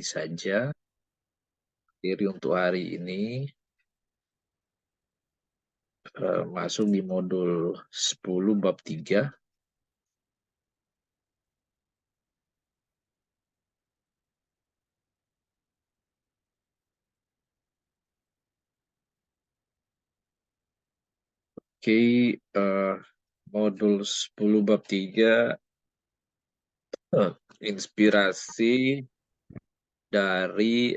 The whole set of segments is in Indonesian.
saja. Jadi untuk hari ini masuk di modul 10 bab 3. Oke, modul 10 bab 3 inspirasi dari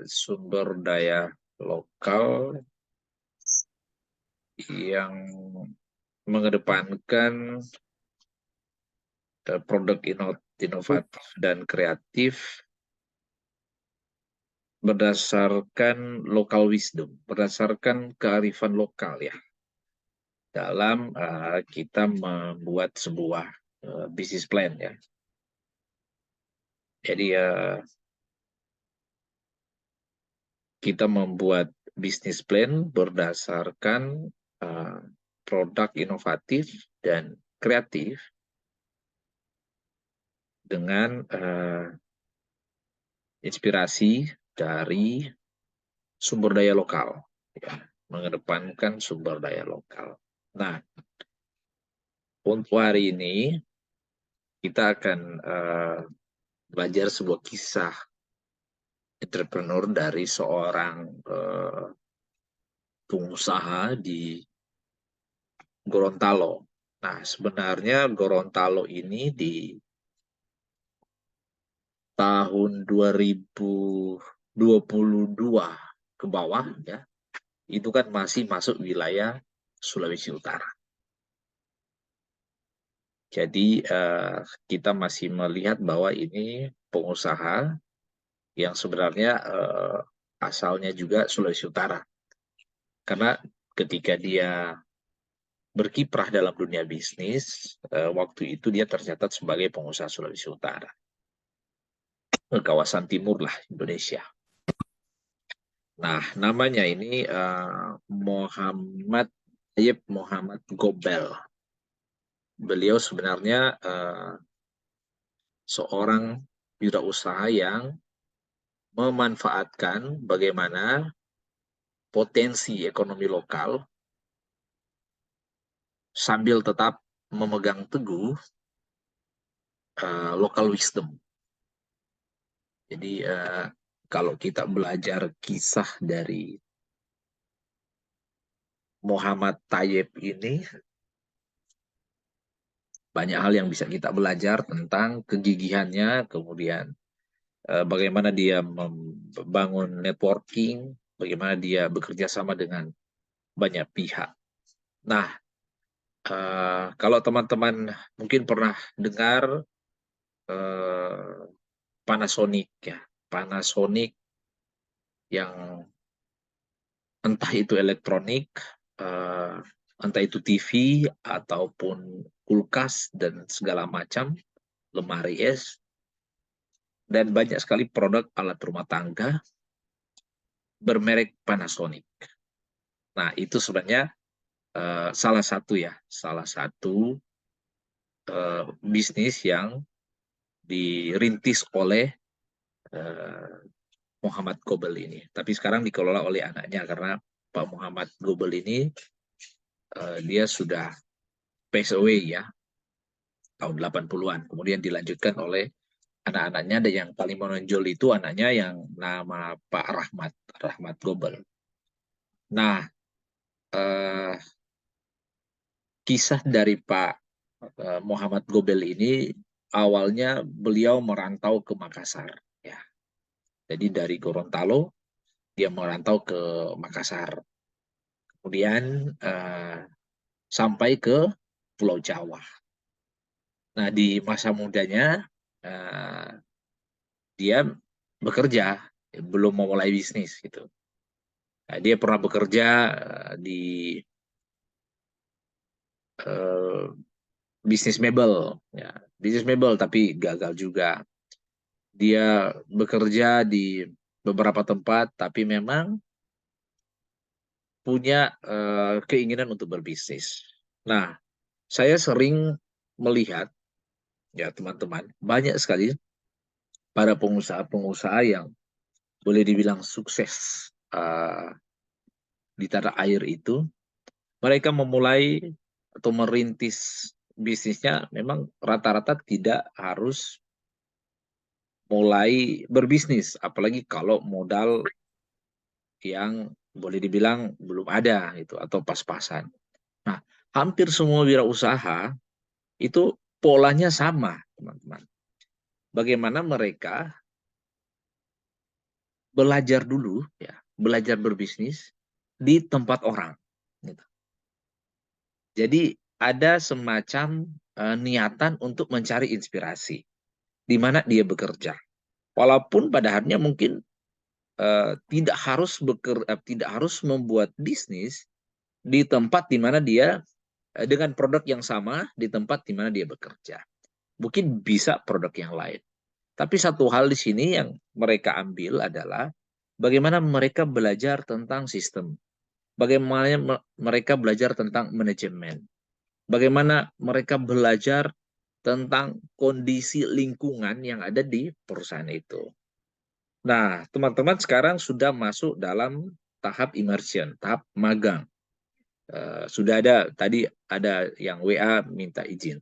sumber daya lokal yang mengedepankan produk inovatif dan kreatif berdasarkan local wisdom, berdasarkan kearifan lokal ya, dalam kita membuat sebuah business plan ya. Jadi kita membuat business plan berdasarkan produk inovatif dan kreatif dengan inspirasi dari sumber daya lokal, ya, mengedepankan sumber daya lokal. Nah, untuk hari ini kita akan belajar sebuah kisah entrepreneur dari seorang pengusaha di Gorontalo. Nah, sebenarnya Gorontalo ini di tahun 2022 ke bawah ya, itu kan masih masuk wilayah Sulawesi Utara. Jadi kita masih melihat bahwa ini pengusaha yang sebenarnya asalnya juga Sulawesi Utara. Karena ketika dia berkiprah dalam dunia bisnis, waktu itu dia tercatat sebagai pengusaha Sulawesi Utara. Kawasan timur lah Indonesia. Nah, namanya ini Muhammad Tayyip Muhammad Gobel. Beliau sebenarnya seorang wirausaha yang memanfaatkan bagaimana potensi ekonomi lokal sambil tetap memegang teguh local wisdom. Jadi kalau kita belajar kisah dari Muhammad Tayyip ini, banyak hal yang bisa kita belajar tentang kegigihannya, kemudian bagaimana dia membangun networking, bagaimana dia bekerja sama dengan banyak pihak. Nah, kalau teman-teman mungkin pernah dengar Panasonic ya, Panasonic yang entah itu elektronik, entah itu TV ataupun kulkas dan segala macam, lemari es, dan banyak sekali produk alat rumah tangga bermerek Panasonic. Nah, itu sebenarnya salah satu bisnis yang dirintis oleh Muhammad Gobel ini. Tapi sekarang dikelola oleh anaknya karena Pak Muhammad Gobel ini dia sudah pass away ya, tahun 80-an. Kemudian dilanjutkan oleh anak-anaknya, dan yang paling menonjol itu anaknya yang nama Pak Rahmat Gobel. Nah, kisah dari Pak Muhammad Gobel ini awalnya beliau merantau ke Makassar ya. Jadi dari Gorontalo dia merantau ke Makassar. Kemudian sampai ke Pulau Jawa. Nah, di masa mudanya dia bekerja, belum memulai bisnis gitu. Nah, dia pernah bekerja di bisnis mebel, ya, bisnis mebel tapi gagal juga. Dia bekerja di beberapa tempat, tapi memang punya keinginan untuk berbisnis. Nah, saya sering melihat, ya teman-teman, banyak sekali para pengusaha-pengusaha yang boleh dibilang sukses di tanah air itu, mereka memulai atau merintis bisnisnya memang rata-rata tidak harus mulai berbisnis, apalagi kalau modal yang boleh dibilang belum ada itu atau pas-pasan. Nah, hampir semua wirausaha itu polanya sama, teman-teman. Bagaimana mereka belajar dulu, ya, belajar berbisnis di tempat orang. Gitu. Jadi ada semacam niatan untuk mencari inspirasi di mana dia bekerja. Walaupun pada akhirnya mungkin tidak harus membuat bisnis di tempat di mana dia dengan produk yang sama di tempat di mana dia bekerja. Mungkin bisa produk yang lain. Tapi satu hal di sini yang mereka ambil adalah bagaimana mereka belajar tentang sistem, bagaimana mereka belajar tentang manajemen, bagaimana mereka belajar tentang kondisi lingkungan yang ada di perusahaan itu. Nah, teman-teman sekarang sudah masuk dalam tahap immersion, tahap magang. Sudah ada tadi ada yang WA minta izin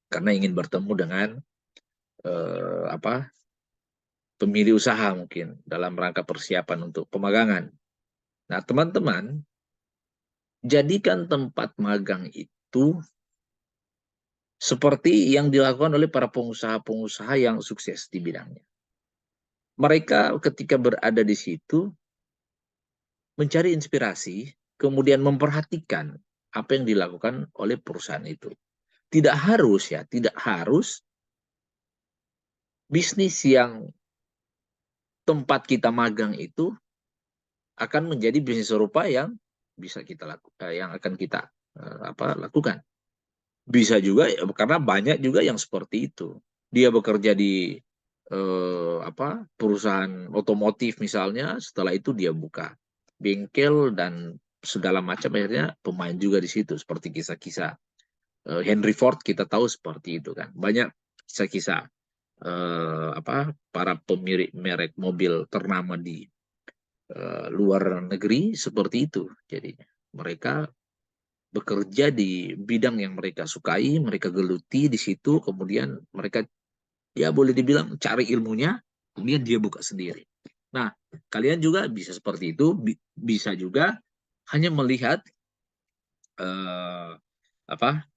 karena ingin bertemu dengan pemilik usaha mungkin dalam rangka persiapan untuk pemagangan. Nah, teman-teman, jadikan tempat magang itu seperti yang dilakukan oleh para pengusaha-pengusaha yang sukses di bidangnya. Mereka ketika berada di situ mencari inspirasi, kemudian memperhatikan apa yang dilakukan oleh perusahaan itu. Tidak harus ya, tidak harus bisnis yang tempat kita magang itu akan menjadi bisnis serupa yang bisa kita lakukan, yang akan kita lakukan. Bisa juga karena banyak juga yang seperti itu. Dia bekerja di perusahaan otomotif misalnya, setelah itu dia buka bengkel dan segala macam, akhirnya pemain juga di situ seperti kisah-kisah Henry Ford, kita tahu seperti itu kan. Banyak kisah-kisah para pemilik merek mobil ternama di luar negeri seperti itu. Jadi mereka bekerja di bidang yang mereka sukai, mereka geluti di situ, kemudian mereka ya boleh dibilang cari ilmunya, kemudian dia buka sendiri. Nah, kalian juga bisa seperti itu, bisa juga hanya melihat eh, apa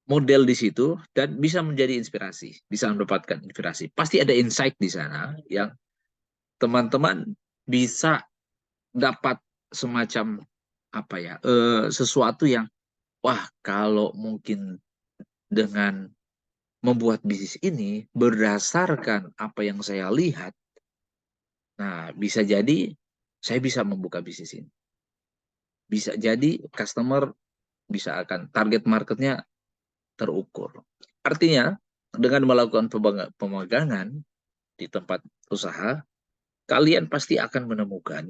model di situ dan bisa menjadi inspirasi, bisa mendapatkan inspirasi. Pasti ada insight di sana yang teman-teman bisa dapat semacam sesuatu yang wah, kalau mungkin dengan membuat bisnis ini berdasarkan apa yang saya lihat, nah bisa jadi saya bisa membuka bisnis ini. Bisa jadi customer bisa akan target marketnya terukur. Artinya dengan melakukan pemagangan di tempat usaha, kalian pasti akan menemukan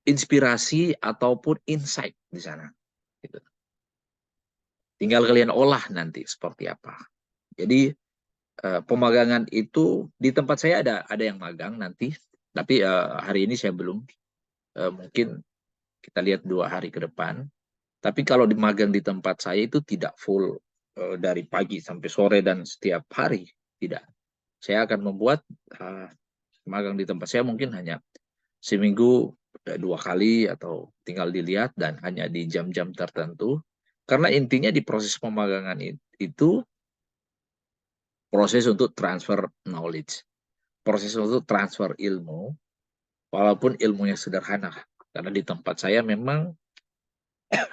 inspirasi ataupun insight di sana. Gitu. Tinggal kalian olah nanti seperti apa. Jadi pemagangan itu di tempat saya ada yang magang nanti, tapi hari ini saya belum. Mungkin kita lihat 2 hari ke depan. Tapi kalau di magang di tempat saya itu tidak full dari pagi sampai sore dan setiap hari, tidak. Saya akan membuat magang di tempat saya mungkin hanya seminggu 2 kali atau tinggal dilihat dan hanya di jam-jam tertentu. Karena intinya di proses pemagangan itu proses untuk transfer knowledge, proses untuk transfer ilmu, walaupun ilmunya sederhana. Karena di tempat saya memang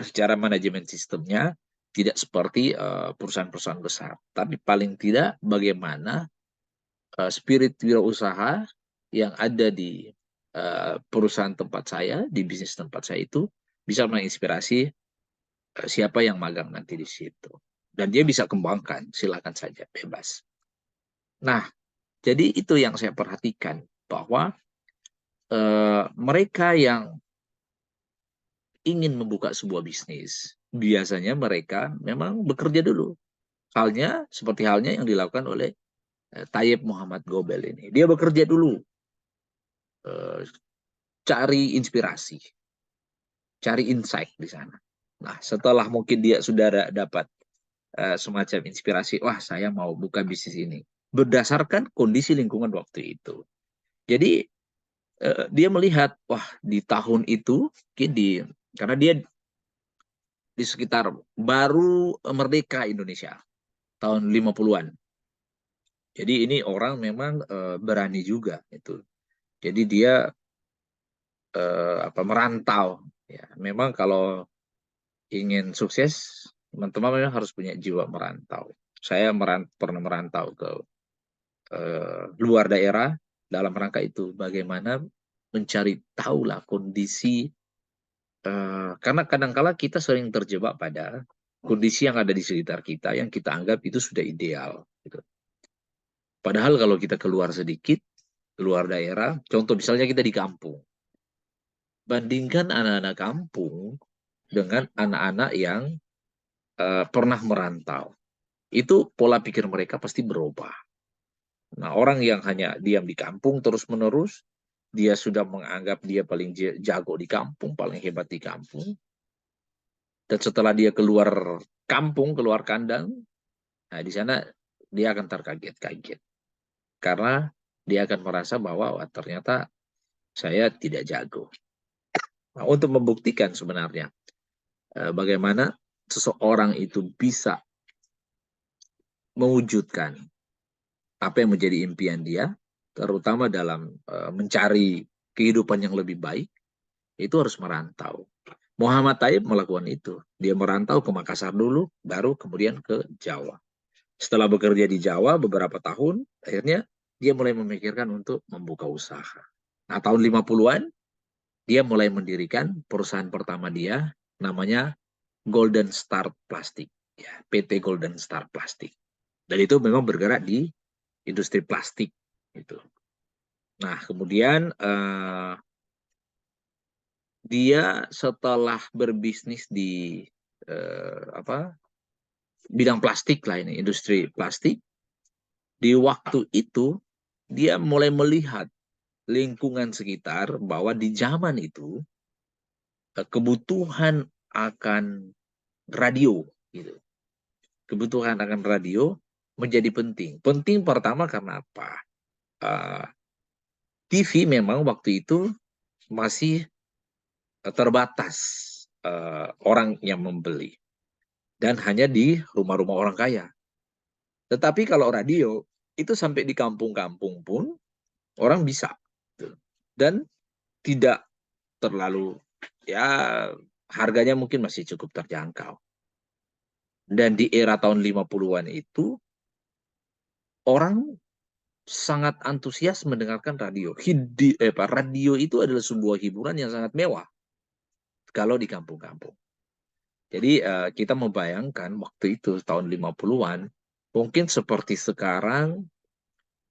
secara manajemen sistemnya tidak seperti perusahaan-perusahaan besar. Tapi paling tidak bagaimana spirit wirausaha yang ada di perusahaan tempat saya, di bisnis tempat saya itu bisa menginspirasi siapa yang magang nanti di situ. Dan dia bisa kembangkan, silakan saja, bebas. Nah, jadi itu yang saya perhatikan, bahwa mereka yang ingin membuka sebuah bisnis, biasanya mereka memang bekerja dulu. Seperti halnya yang dilakukan oleh Tayyip Muhammad Gobel ini. Dia bekerja dulu, cari inspirasi, cari insight di sana. Nah, setelah mungkin dia sudah dapat semacam inspirasi, wah saya mau buka bisnis ini. Berdasarkan kondisi lingkungan waktu itu. Jadi dia melihat, wah di tahun itu, karena dia di sekitar baru merdeka Indonesia, tahun 50-an. Jadi ini orang memang berani juga itu. Jadi dia merantau. Ya, memang kalau ingin sukses, teman-teman memang harus punya jiwa merantau. Saya pernah merantau ke luar daerah dalam rangka itu, bagaimana mencari tahulah kondisi, karena kadang-kala kita sering terjebak pada kondisi yang ada di sekitar kita yang kita anggap itu sudah ideal. Gitu. Padahal kalau kita keluar sedikit, keluar daerah, contoh misalnya kita di kampung, bandingkan anak-anak kampung dengan anak-anak yang pernah merantau. Itu pola pikir mereka pasti berubah. Nah, orang yang hanya diam di kampung terus-menerus, dia sudah menganggap dia paling jago di kampung, paling hebat di kampung. Dan setelah dia keluar kampung, keluar kandang, nah di sana dia akan terkaget-kaget. Karena dia akan merasa bahwa wah, ternyata saya tidak jago. Nah, untuk membuktikan sebenarnya bagaimana seseorang itu bisa mewujudkan apa yang menjadi impian dia, terutama dalam mencari kehidupan yang lebih baik, itu harus merantau. Muhammad Tayyip melakukan itu. Dia merantau ke Makassar dulu, baru kemudian ke Jawa. Setelah bekerja di Jawa beberapa tahun, akhirnya dia mulai memikirkan untuk membuka usaha. Nah, tahun 50-an, dia mulai mendirikan perusahaan pertama dia, namanya Golden Star Plastic. Ya, PT Golden Star Plastic. Dan itu memang bergerak di industri plastik. Gitu. Nah, kemudian dia setelah berbisnis di bidang plastik lah ini, industri plastik, di waktu itu dia mulai melihat lingkungan sekitar bahwa di zaman itu kebutuhan akan radio gitu. Kebutuhan akan radio menjadi penting. Penting pertama karena apa? TV memang waktu itu masih terbatas orang yang membeli dan hanya di rumah-rumah orang kaya. Tetapi kalau radio itu sampai di kampung-kampung pun orang bisa dan tidak terlalu, ya harganya mungkin masih cukup terjangkau. Dan di era tahun 50-an itu orang sangat antusias mendengarkan radio. Radio itu adalah sebuah hiburan yang sangat mewah kalau di kampung-kampung. Jadi kita membayangkan waktu itu tahun 50-an mungkin seperti sekarang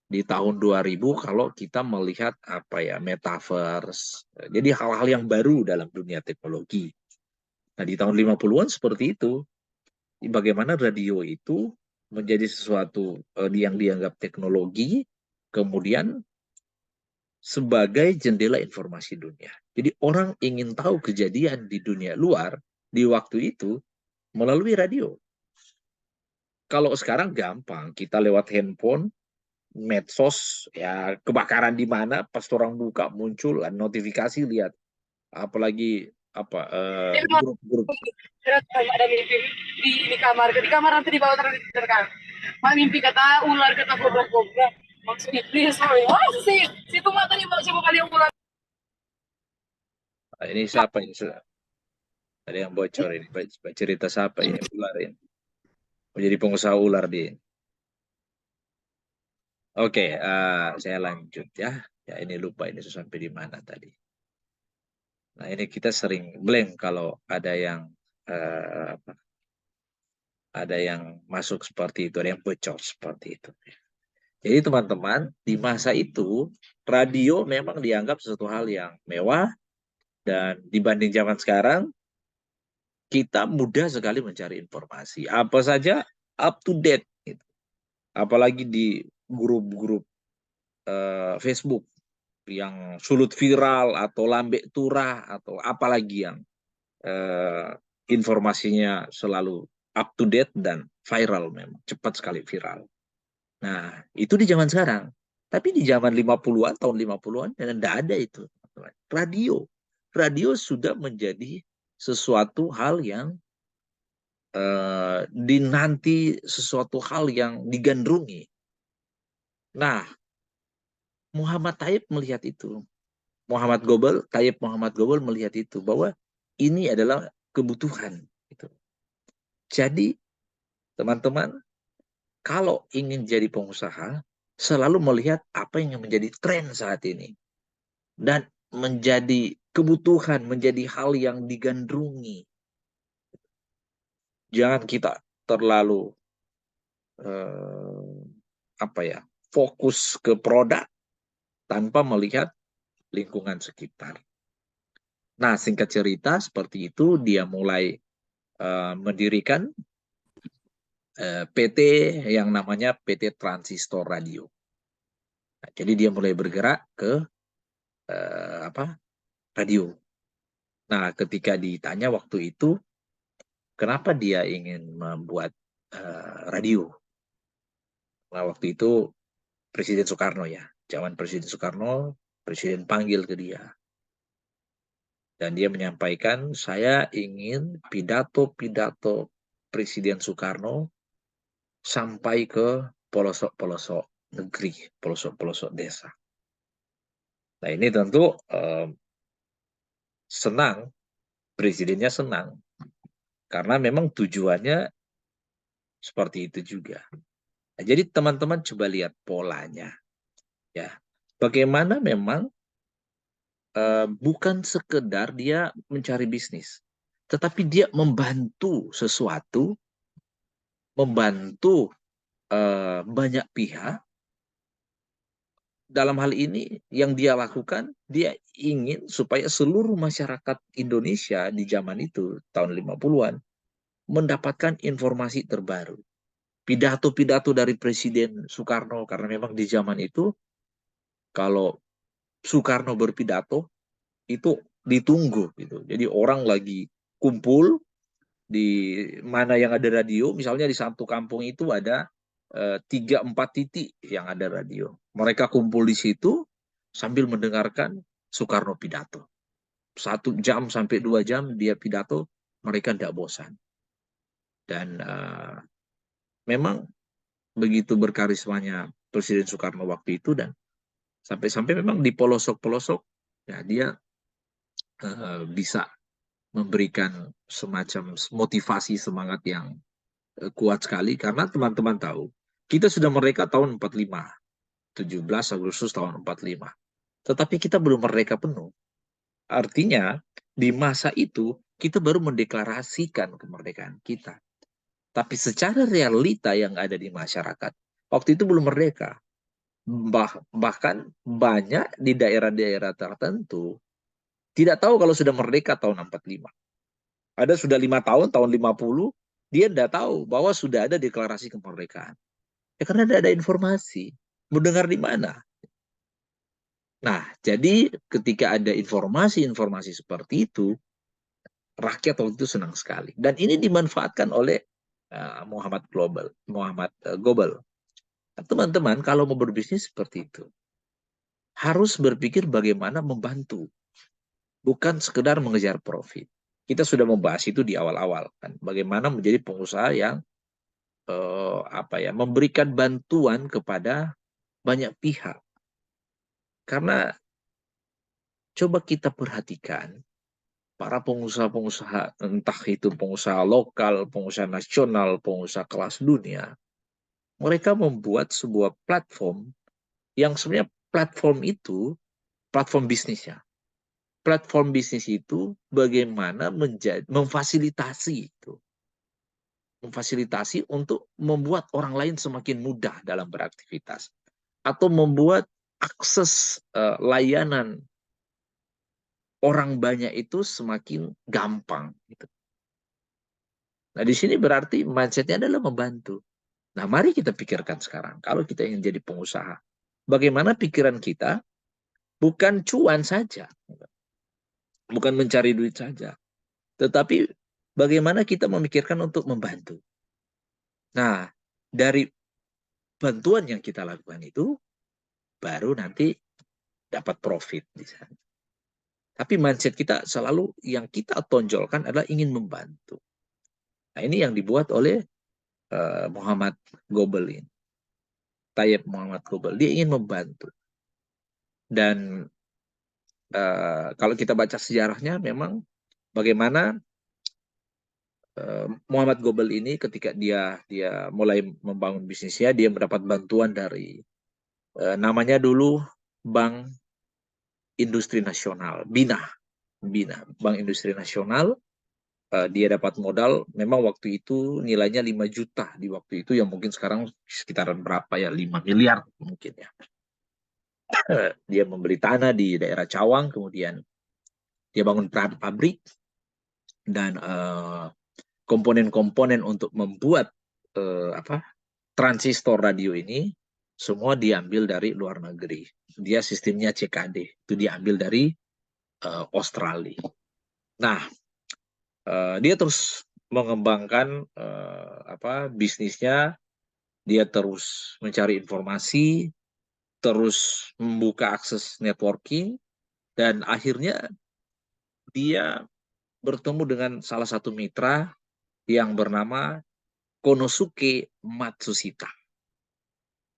di tahun 2000 kalau kita melihat metaverse. Jadi hal-hal yang baru dalam dunia teknologi. Nah, di tahun 50-an seperti itu. Bagaimana radio itu menjadi sesuatu yang dianggap teknologi, kemudian sebagai jendela informasi dunia. Jadi orang ingin tahu kejadian di dunia luar di waktu itu melalui radio. Kalau sekarang gampang, kita lewat handphone, medsos, ya kebakaran di mana, pas orang buka muncul notifikasi, lihat. Apalagi grup-grup. Ada mimpi di kamar nanti di bawah terkan. Mak mimpi kata ular, kata kobra. Maksudnya dia sorry. Oh sih, situ mata nih siapa kali yang ular. Ini siapa ini? Ada yang bocor ini. Cerita siapa ini? Ular ini. Menjadi pengusaha ular di. Oke, saya lanjut ya. Ya ini lupa ini sampai di mana tadi. Nah ini kita sering blank kalau ada yang masuk seperti itu, ada yang bocor seperti itu. Jadi teman-teman, di masa itu radio memang dianggap sesuatu hal yang mewah dan dibanding zaman sekarang kita mudah sekali mencari informasi. Apa saja up to date. Gitu. Apalagi grup-grup Facebook yang sulut viral atau lambe turah atau apalagi yang informasinya selalu up to date dan viral, memang cepat sekali viral. Nah, itu di zaman sekarang. Tapi di zaman 50-an, tahun 50-an, tidak ada itu. Radio. Radio sudah menjadi sesuatu hal yang dinanti, sesuatu hal yang digandrungi. Nah, Muhammad Tayyip melihat itu. Tayyip Muhammad Gobel melihat itu, bahwa ini adalah kebutuhan. Gitu. Jadi, teman-teman, kalau ingin jadi pengusaha, selalu melihat apa yang menjadi tren saat ini. Dan menjadi kebutuhan, menjadi hal yang digandrungi. Jangan kita terlalu fokus ke produk tanpa melihat lingkungan sekitar. Nah, singkat cerita seperti itu, dia mulai mendirikan PT yang namanya PT Transistor Radio. Nah, jadi dia mulai bergerak ke radio. Nah, ketika ditanya waktu itu, kenapa dia ingin membuat radio? Nah, waktu itu Presiden Soekarno ya, zaman Presiden Soekarno, Presiden panggil ke dia. Dan dia menyampaikan, saya ingin pidato-pidato Presiden Soekarno sampai ke pelosok-pelosok negeri, pelosok-pelosok desa. Nah, ini tentu senang, presidennya senang. Karena memang tujuannya seperti itu juga. Nah, jadi teman-teman coba lihat polanya. Ya, bagaimana memang bukan sekedar dia mencari bisnis, tetapi dia membantu sesuatu, membantu banyak pihak. Dalam hal ini yang dia lakukan, dia ingin supaya seluruh masyarakat Indonesia di zaman itu, tahun 50-an, mendapatkan informasi terbaru. Pidato-pidato dari Presiden Soekarno, karena memang di zaman itu, kalau Soekarno berpidato, itu ditunggu. Gitu. Jadi orang lagi kumpul, di mana yang ada radio, misalnya di satu kampung itu ada 3-4 titik yang ada radio. Mereka kumpul di situ sambil mendengarkan Soekarno pidato. 1 jam sampai 2 jam dia pidato, mereka tidak bosan. Dan memang begitu berkarismanya Presiden Soekarno waktu itu, dan sampai-sampai memang di pelosok-pelosok ya dia bisa memberikan semacam motivasi semangat yang kuat sekali, karena teman-teman tahu kita sudah merdeka tahun 45, 17 Agustus tahun 45. Tetapi kita belum merdeka penuh. Artinya di masa itu kita baru mendeklarasikan kemerdekaan kita. Tapi secara realita yang ada di masyarakat, waktu itu belum merdeka. Bahkan banyak di daerah-daerah tertentu tidak tahu kalau sudah merdeka tahun 45. Ada sudah 5 tahun, tahun 50, dia tidak tahu bahwa sudah ada deklarasi kemerdekaan. Ya karena tidak ada informasi. Mau dengar di mana? Nah, jadi ketika ada informasi-informasi seperti itu, rakyat waktu itu senang sekali. Dan ini dimanfaatkan oleh Muhammad Gobel. Teman-teman, kalau mau berbisnis seperti itu, harus berpikir bagaimana membantu. Bukan sekedar mengejar profit. Kita sudah membahas itu di awal-awal. Kan? Bagaimana menjadi pengusaha yang memberikan bantuan kepada banyak pihak. Karena coba kita perhatikan, para pengusaha-pengusaha, entah itu pengusaha lokal, pengusaha nasional, pengusaha kelas dunia, mereka membuat sebuah platform yang sebenarnya platform itu, platform bisnisnya. Platform bisnis itu bagaimana memfasilitasi itu. Memfasilitasi untuk membuat orang lain semakin mudah dalam beraktivitas. Atau membuat akses layanan orang banyak itu semakin gampang. Gitu. Nah, di sini berarti mindsetnya adalah membantu. Nah, mari kita pikirkan sekarang, kalau kita ingin jadi pengusaha, bagaimana pikiran kita bukan cuan saja, bukan mencari duit saja, tetapi bagaimana kita memikirkan untuk membantu. Nah, dari bantuan yang kita lakukan itu, baru nanti dapat profit di sana. Tapi mindset kita selalu yang kita tonjolkan adalah ingin membantu. Nah, ini yang dibuat oleh Muhammad Gobel ini. Tayyip Muhammad Gobel. Dia ingin membantu. Dan kalau kita baca sejarahnya memang bagaimana Muhammad Gobel ini ketika dia mulai membangun bisnisnya, dia mendapat bantuan dari namanya dulu Bank Industri Nasional, BINA, Bank Industri Nasional. Dia dapat modal, memang waktu itu nilainya 5 juta di waktu itu, yang mungkin sekarang sekitaran berapa ya, 5 miliar mungkin ya. Dia membeli tanah di daerah Cawang, kemudian dia bangun pabrik, dan komponen-komponen untuk membuat transistor radio ini semua diambil dari luar negeri. Dia sistemnya CKD, itu diambil dari Australia. Nah, dia terus mengembangkan bisnisnya, dia terus mencari informasi, terus membuka akses networking, dan akhirnya dia bertemu dengan salah satu mitra yang bernama Konosuke Matsushita.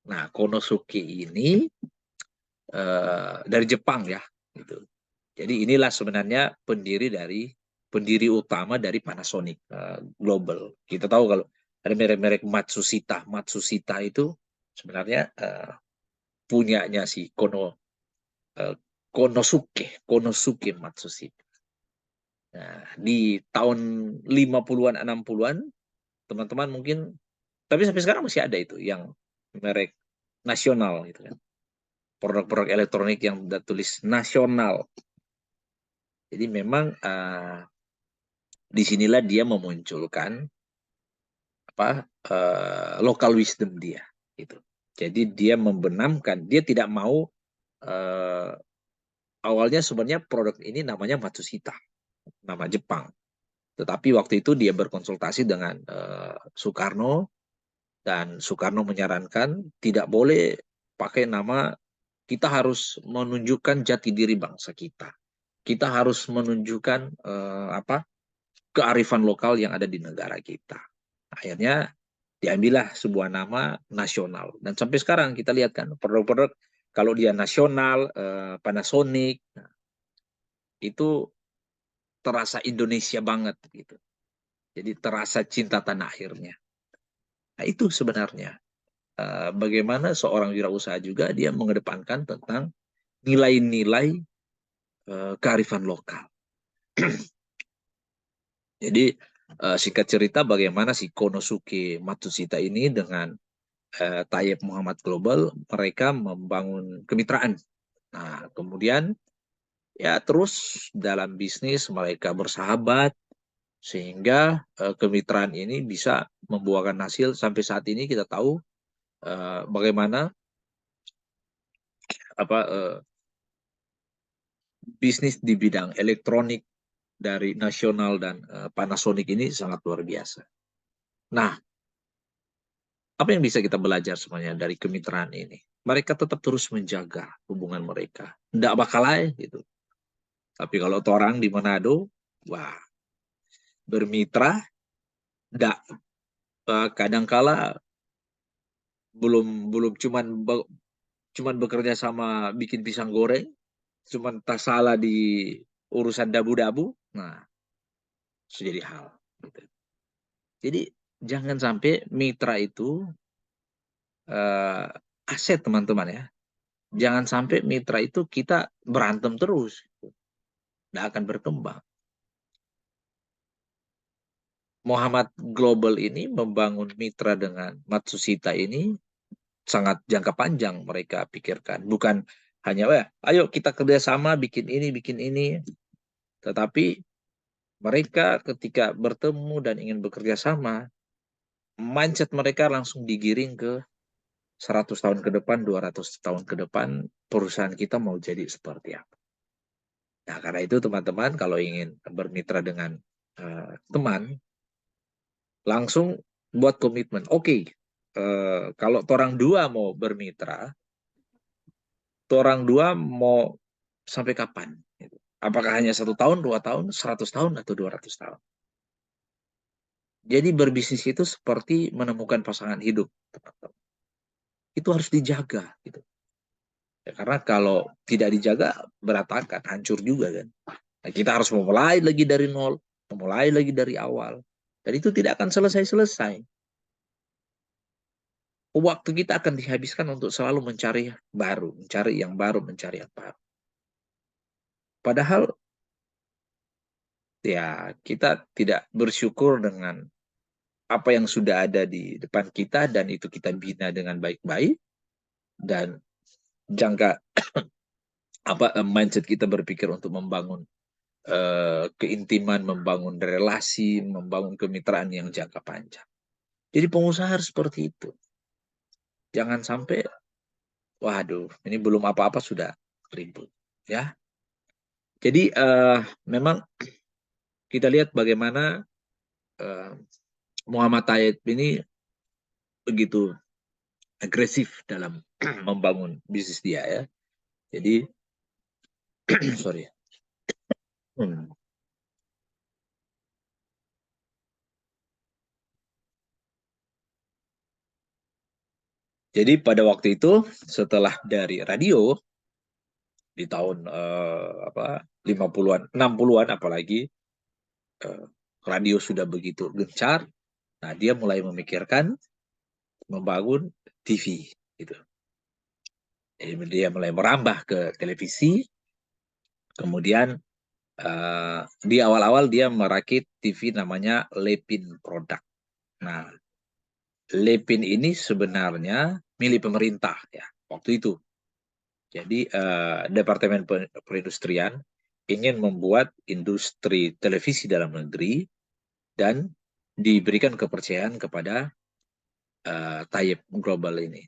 Nah, Konosuke ini dari Jepang ya, gitu. Jadi inilah sebenarnya pendiri utama dari Panasonic Global. Kita tahu kalau ada merek-merek Matsushita. Matsushita itu sebenarnya punyanya si Konosuke Matsushita. Nah, di tahun 50-an 60-an teman-teman mungkin, tapi sampai sekarang masih ada itu yang merek nasional gitu kan. Produk-produk elektronik yang sudah tulis nasional. Jadi memang disinilah dia memunculkan local wisdom dia gitu. Jadi dia membenamkan, dia tidak mau awalnya sebenarnya produk ini namanya Matsushita, nama Jepang. Tetapi waktu itu dia berkonsultasi dengan Soekarno, dan Soekarno menyarankan tidak boleh pakai nama, kita harus menunjukkan jati diri bangsa kita. Kita harus menunjukkan kearifan lokal yang ada di negara kita. Akhirnya diambillah sebuah nama nasional. Dan sampai sekarang kita lihat kan produk-produk kalau dia nasional, Panasonic, nah, itu terasa Indonesia banget gitu. Jadi terasa cinta tanah airnya. Nah, itu sebenarnya bagaimana seorang wirausaha juga dia mengedepankan tentang nilai-nilai kearifan lokal. Jadi singkat cerita bagaimana si Konosuke Matsushita ini dengan Tayyip Muhammad Global, mereka membangun kemitraan. Nah, kemudian ya terus dalam bisnis mereka bersahabat, sehingga kemitraan ini bisa membuahkan hasil. Sampai saat ini kita tahu bagaimana bisnis di bidang elektronik dari nasional dan Panasonic ini sangat luar biasa. Nah, apa yang bisa kita belajar sebenarnya dari kemitraan ini? Mereka tetap terus menjaga hubungan mereka. Tidak bakal lain gitu. Tapi kalau orang di Manado, wah, bermitra, tidak, kadangkala belum cuman bekerja sama bikin pisang goreng, cuman tak salah di urusan dabu-dabu, nah, itu jadi hal. Gitu. Jadi jangan sampai mitra itu aset teman-teman ya. Jangan sampai mitra itu kita berantem terus. Tidak akan berkembang. Muhammad Global ini membangun mitra dengan Matsushita ini sangat jangka panjang mereka pikirkan. Bukan hanya, ayo kita kerjasama bikin ini, bikin ini. Tetapi mereka ketika bertemu dan ingin bekerja sama, mindset mereka langsung digiring ke 100 tahun ke depan, 200 tahun ke depan, perusahaan kita mau jadi seperti apa. Nah, karena itu teman-teman kalau ingin bermitra dengan teman, langsung buat komitmen. Oke, kalau orang dua mau bermitra, orang dua mau sampai kapan? Apakah hanya 1 tahun, 2 tahun, 100 tahun, atau 200 tahun? Jadi berbisnis itu seperti menemukan pasangan hidup, teman-teman. Itu harus dijaga, gitu. Ya, karena kalau tidak dijaga, berantakan, hancur juga kan. Nah, kita harus memulai lagi dari nol, memulai lagi dari awal. Dan itu tidak akan selesai-selesai. Waktu kita akan dihabiskan untuk selalu mencari baru, mencari yang baru, mencari yang baru. Padahal ya kita tidak bersyukur dengan apa yang sudah ada di depan kita dan itu kita bina dengan baik-baik dan jangka mindset kita berpikir untuk membangun keintiman, membangun relasi, membangun kemitraan yang jangka panjang. Jadi pengusaha harus seperti itu. Jangan sampai, waduh, ini belum apa-apa sudah ribut, ya. Jadi memang kita lihat bagaimana Muhammad Tayyip ini begitu agresif dalam membangun bisnis dia ya. Jadi sorry. Jadi pada waktu itu setelah dari radio di tahun 50-an, 60-an apalagi radio sudah begitu gencar. Nah, dia mulai memikirkan membangun TV gitu. Jadi dia mulai merambah ke televisi. Kemudian di awal-awal dia merakit TV namanya Lepin Product. Nah, Lepin ini sebenarnya milik pemerintah ya waktu itu. Jadi Departemen Perindustrian ingin membuat industri televisi dalam negeri dan diberikan kepercayaan kepada Tayyip Global ini,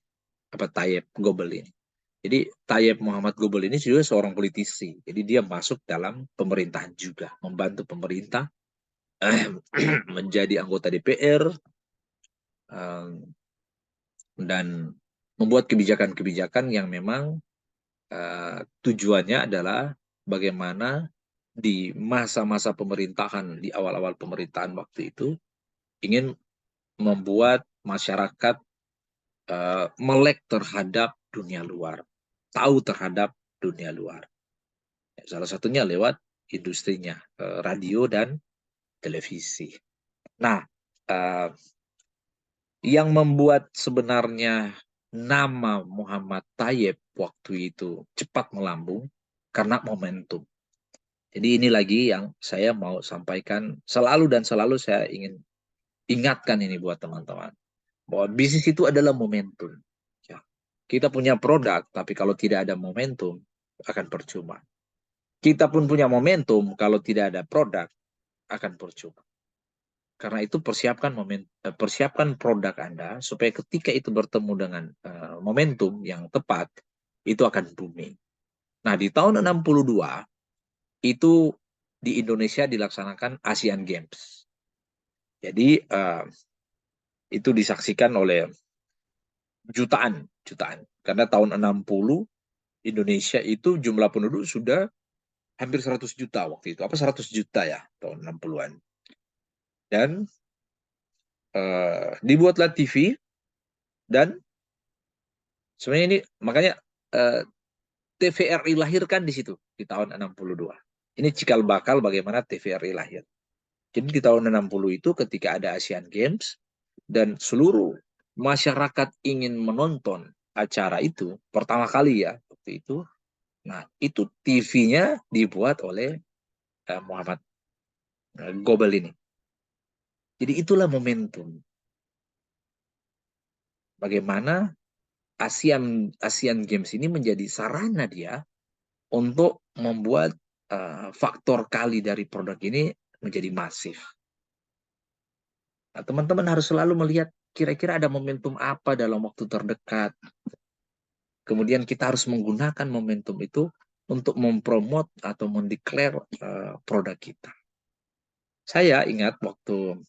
Tayyip Global ini. Jadi Tayyip Muhammad Global ini juga seorang politisi. Jadi dia masuk dalam pemerintahan juga, membantu pemerintah menjadi anggota DPR dan membuat kebijakan-kebijakan yang memang tujuannya adalah bagaimana di masa-masa pemerintahan, di awal-awal pemerintahan waktu itu, ingin membuat masyarakat melek terhadap dunia luar, tahu terhadap dunia luar. Salah satunya lewat industrinya, radio dan televisi. Nah, yang membuat sebenarnya nama Muhammad Tayyip waktu itu cepat melambung karena momentum. Jadi ini lagi yang saya mau sampaikan selalu dan selalu saya ingin ingatkan ini buat teman-teman. Bahwa bisnis itu adalah momentum. Ya. Kita punya produk, tapi kalau tidak ada momentum, akan percuma. Kita pun punya momentum, kalau tidak ada produk, akan percuma. Karena itu persiapkan produk Anda supaya ketika itu bertemu dengan momentum yang tepat, itu akan booming. Nah, di tahun 62 itu di Indonesia dilaksanakan Asian Games. Jadi itu disaksikan oleh jutaan. Karena tahun 60 Indonesia itu jumlah penduduk sudah hampir 100 juta waktu itu. 100 juta ya tahun 60-an. Dan dibuatlah TV dan sebenarnya ini makanya TVRI lahirkan di situ di tahun 62. Ini cikal bakal bagaimana TVRI lahir. Jadi di tahun 60 itu ketika ada Asian Games dan seluruh masyarakat ingin menonton acara itu pertama kali ya waktu itu. Nah, itu TV-nya dibuat oleh Muhammad Gobel ini. Jadi itulah momentum. Bagaimana Asian Games ini menjadi sarana dia untuk membuat faktor kali dari produk ini menjadi masif. Nah, teman-teman harus selalu melihat kira-kira ada momentum apa dalam waktu terdekat. Kemudian kita harus menggunakan momentum itu untuk mempromot atau mendeklar produk kita. Saya ingat waktu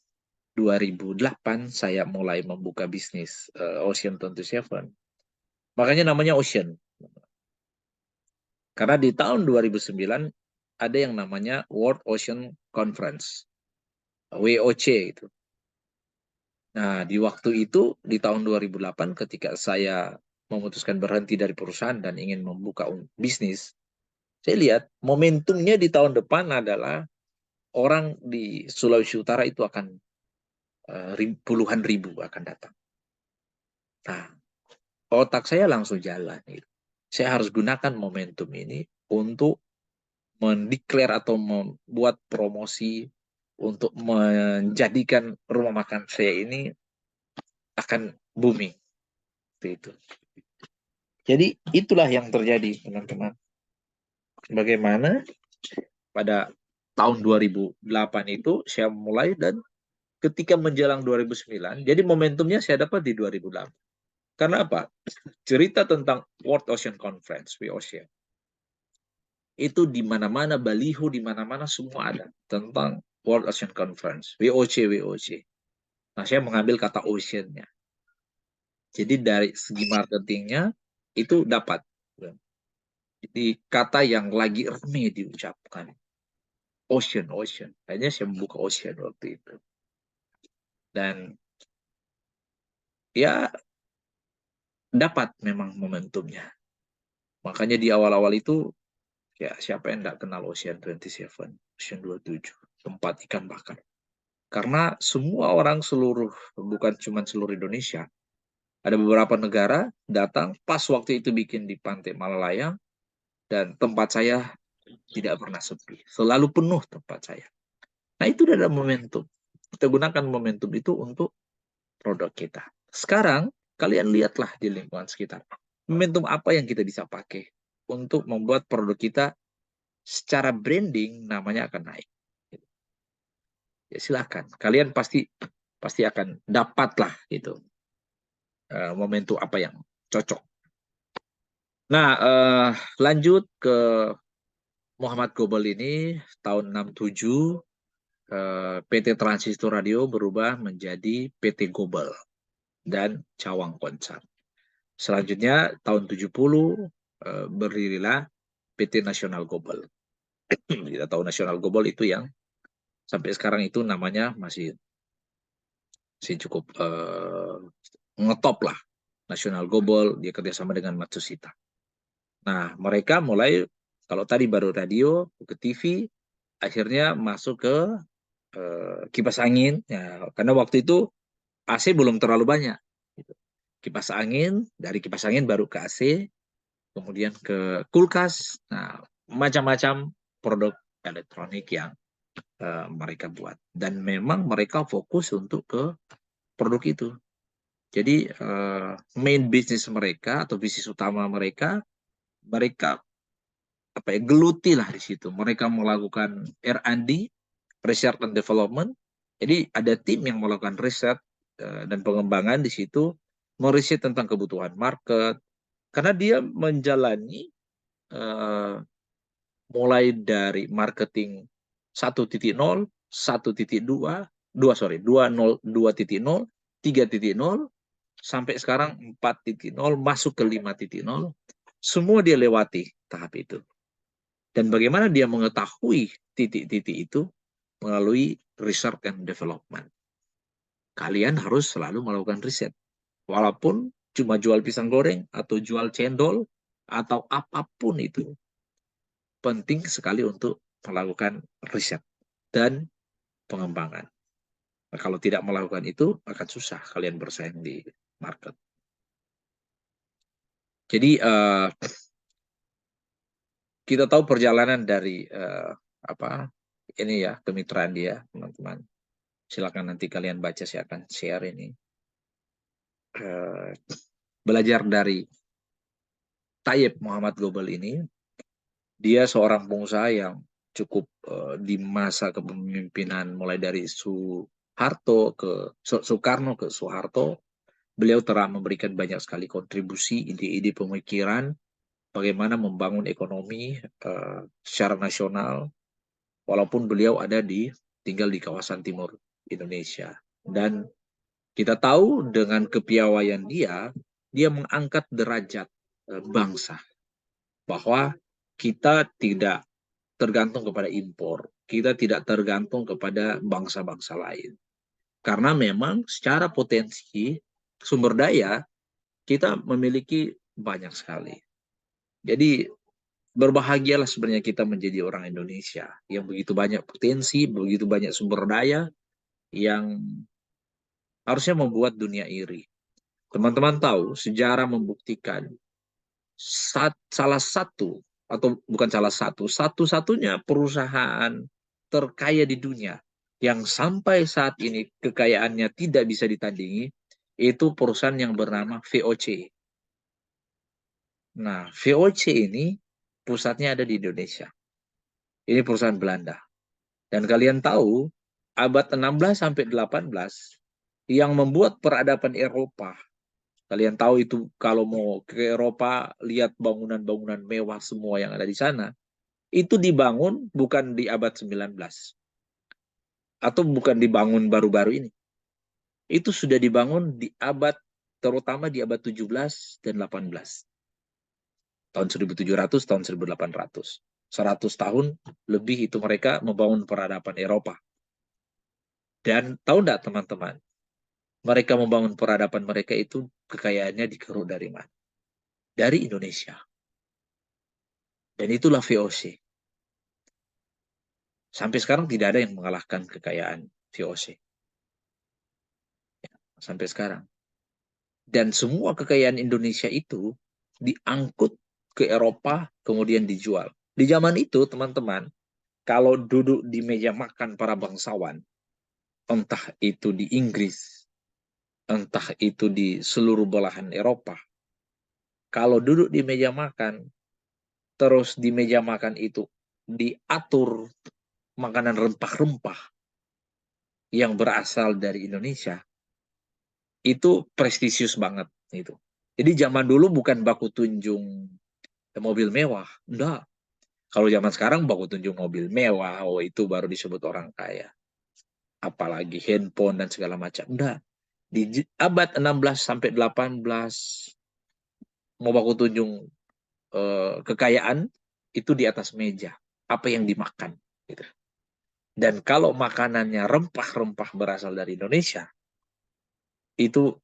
2008 saya mulai membuka bisnis Ocean 27. Makanya namanya Ocean. Karena di tahun 2009 ada yang namanya World Ocean Conference, WOC itu. Nah, di waktu itu, di tahun 2008 ketika saya memutuskan berhenti dari perusahaan dan ingin membuka bisnis, saya lihat momentumnya di tahun depan adalah orang di Sulawesi Utara itu akan puluhan ribu akan datang. Nah, otak saya langsung jalan. Gitu. Saya harus gunakan momentum ini untuk mendeklar atau membuat promosi untuk menjadikan rumah makan saya ini akan booming. Itu. Jadi itulah yang terjadi, teman-teman. Bagaimana pada tahun 2008 itu saya mulai dan ketika menjelang 2009, jadi momentumnya saya dapat di 2008. Karena apa? Cerita tentang World Ocean Conference, WOC. Itu di mana-mana, baliho di mana-mana semua ada tentang World Ocean Conference, WOC, WOC. Nah, saya mengambil kata ocean-nya. Jadi dari segi marketingnya itu dapat. Jadi kata yang lagi rame diucapkan. Ocean, ocean. Akhirnya saya membuka ocean waktu itu. Dan ya dapat memang momentumnya. Makanya di awal-awal itu ya siapa yang tidak kenal Ocean 27, Ocean 27, tempat ikan bakar. Karena semua orang bukan cuma seluruh Indonesia, ada beberapa negara datang pas waktu itu bikin di Pantai Malalayang dan tempat saya tidak pernah sepi. Selalu penuh tempat saya. Nah itu ada momentum. Kita gunakan momentum itu untuk produk kita. Sekarang kalian lihatlah di lingkungan sekitar. Momentum apa yang kita bisa pakai untuk membuat produk kita secara branding namanya akan naik. Ya silakan. Kalian pasti akan dapatlah gitu momentum apa yang cocok. Nah, lanjut ke Muhammad Gobel ini tahun 67 PT Transistor Radio berubah menjadi PT Gobel dan Cawang Konsan. Selanjutnya tahun 70 berdirilah PT Nasional Gobel. Kita tahu Nasional Gobel itu yang sampai sekarang itu namanya masih cukup ngetop lah. Nasional Gobel, dia kerjasama dengan Matsushita. Nah, mereka mulai, kalau tadi baru radio, ke TV, akhirnya masuk ke kipas angin, ya, karena waktu itu AC belum terlalu banyak. Gitu. Kipas angin, dari kipas angin baru ke AC, kemudian ke kulkas, nah macam-macam produk elektronik yang mereka buat. Dan memang mereka fokus untuk ke produk itu. Jadi main bisnis mereka atau bisnis utama mereka apa ya geluti lah di situ. Mereka melakukan R&D, research and development. Jadi ada tim yang melakukan riset dan pengembangan di situ, meriset tentang kebutuhan market. Karena dia menjalani mulai dari marketing 1.0, 1.2, 2.0, 3.0, sampai sekarang 4.0, masuk ke 5.0, semua dia lewati tahap itu. Dan bagaimana dia mengetahui titik-titik itu melalui research and development. Kalian harus selalu melakukan riset. Walaupun cuma jual pisang goreng atau jual cendol atau apapun itu. Penting sekali untuk melakukan riset dan pengembangan. Nah, kalau tidak melakukan itu akan susah kalian bersaing di market. Jadi kita tahu perjalanan dari ini ya kemitraan dia, teman-teman. Silakan nanti kalian baca, saya akan share ini. Belajar dari Tayyip Muhammad Gobel ini, dia seorang pengusaha yang cukup di masa kepemimpinan mulai dari Harto, ke Soekarno, ke Soeharto, beliau telah memberikan banyak sekali kontribusi, ide-ide pemikiran, bagaimana membangun ekonomi secara nasional, walaupun beliau tinggal di kawasan timur Indonesia. Dan kita tahu dengan kepiawaian dia mengangkat derajat bangsa, bahwa kita tidak tergantung kepada impor, kita tidak tergantung kepada bangsa-bangsa lain. Karena memang secara potensi sumber daya kita memiliki banyak sekali. Jadi berbahagialah sebenarnya kita menjadi orang Indonesia yang begitu banyak potensi, begitu banyak sumber daya yang harusnya membuat dunia iri. Teman-teman tahu sejarah membuktikan salah satu, atau bukan salah satu, satu-satunya perusahaan terkaya di dunia yang sampai saat ini kekayaannya tidak bisa ditandingi, itu perusahaan yang bernama VOC. Nah, VOC ini pusatnya ada di Indonesia. Ini perusahaan Belanda. Dan kalian tahu, abad 16 sampai 18 yang membuat peradaban Eropa. Kalian tahu itu kalau mau ke Eropa, lihat bangunan-bangunan mewah semua yang ada di sana. Itu dibangun bukan di abad 19. Atau bukan dibangun baru-baru ini. Itu sudah dibangun di abad, terutama di abad 17 dan 18. Tahun 1700, tahun 1800. 100 tahun lebih itu mereka membangun peradaban Eropa. Dan tahu enggak teman-teman, mereka membangun peradaban mereka itu kekayaannya dikeruk dari mana? Dari Indonesia. Dan itulah VOC. Sampai sekarang tidak ada yang mengalahkan kekayaan VOC. Sampai sekarang. Dan semua kekayaan Indonesia itu diangkut ke Eropa, kemudian dijual. Di zaman itu, teman-teman, kalau duduk di meja makan para bangsawan, entah itu di Inggris, entah itu di seluruh belahan Eropa, kalau duduk di meja makan, terus di meja makan itu diatur makanan rempah-rempah yang berasal dari Indonesia, itu prestisius banget itu. Jadi zaman dulu bukan baku tunjung mobil mewah, enggak. Kalau zaman sekarang baku tunjung mobil mewah, oh itu baru disebut orang kaya. Apalagi handphone dan segala macam. Enggak. Di abad 16 sampai 18 mau baku tunjung kekayaan itu di atas meja. Apa yang dimakan gitu. Dan kalau makanannya rempah-rempah berasal dari Indonesia, itu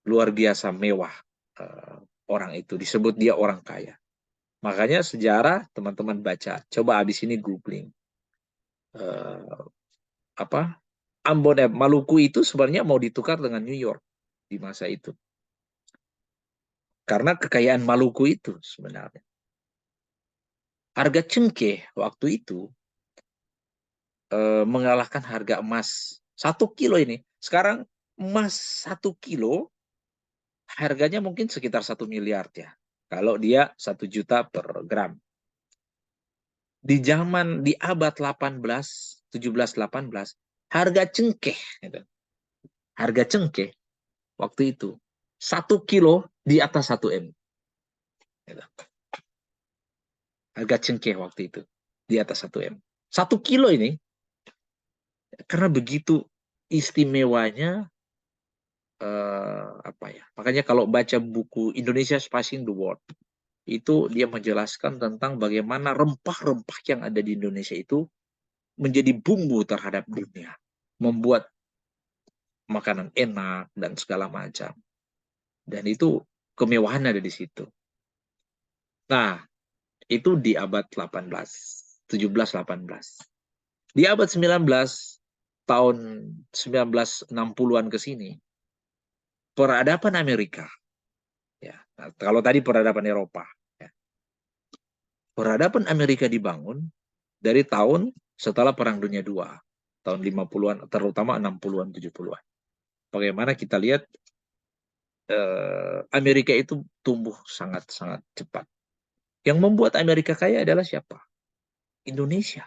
luar biasa mewah orang itu. Disebut dia orang kaya. Makanya sejarah teman-teman baca. Coba abis ini googling. Apa Ambon, Maluku itu sebenarnya mau ditukar dengan New York di masa itu. Karena kekayaan Maluku itu sebenarnya. Harga cengkeh waktu itu mengalahkan harga emas 1 kilo ini. Sekarang emas 1 kilo harganya mungkin sekitar 1 miliar ya. Kalau dia 1 juta per gram. Di abad 18, 17, 18, harga cengkeh, gitu. Harga cengkeh waktu itu 1 kilo di atas 1 M. Gitu. Harga cengkeh waktu itu di atas 1 M. 1 kilo ini karena begitu istimewanya apa ya? Makanya kalau baca buku Indonesia Passing the World itu dia menjelaskan tentang bagaimana rempah-rempah yang ada di Indonesia itu menjadi bumbu terhadap dunia, membuat makanan enak dan segala macam. Dan itu kemewahan ada di situ. Nah, itu di abad 18, 17, 18. Di abad 19, tahun 1960-an ke sini, peradaban Amerika, ya, nah, kalau tadi peradaban Eropa, ya, peradaban Amerika dibangun dari tahun setelah Perang Dunia II, tahun 50-an, terutama 60-an, 70-an. Bagaimana kita lihat Amerika itu tumbuh sangat-sangat cepat. Yang membuat Amerika kaya adalah siapa? Indonesia.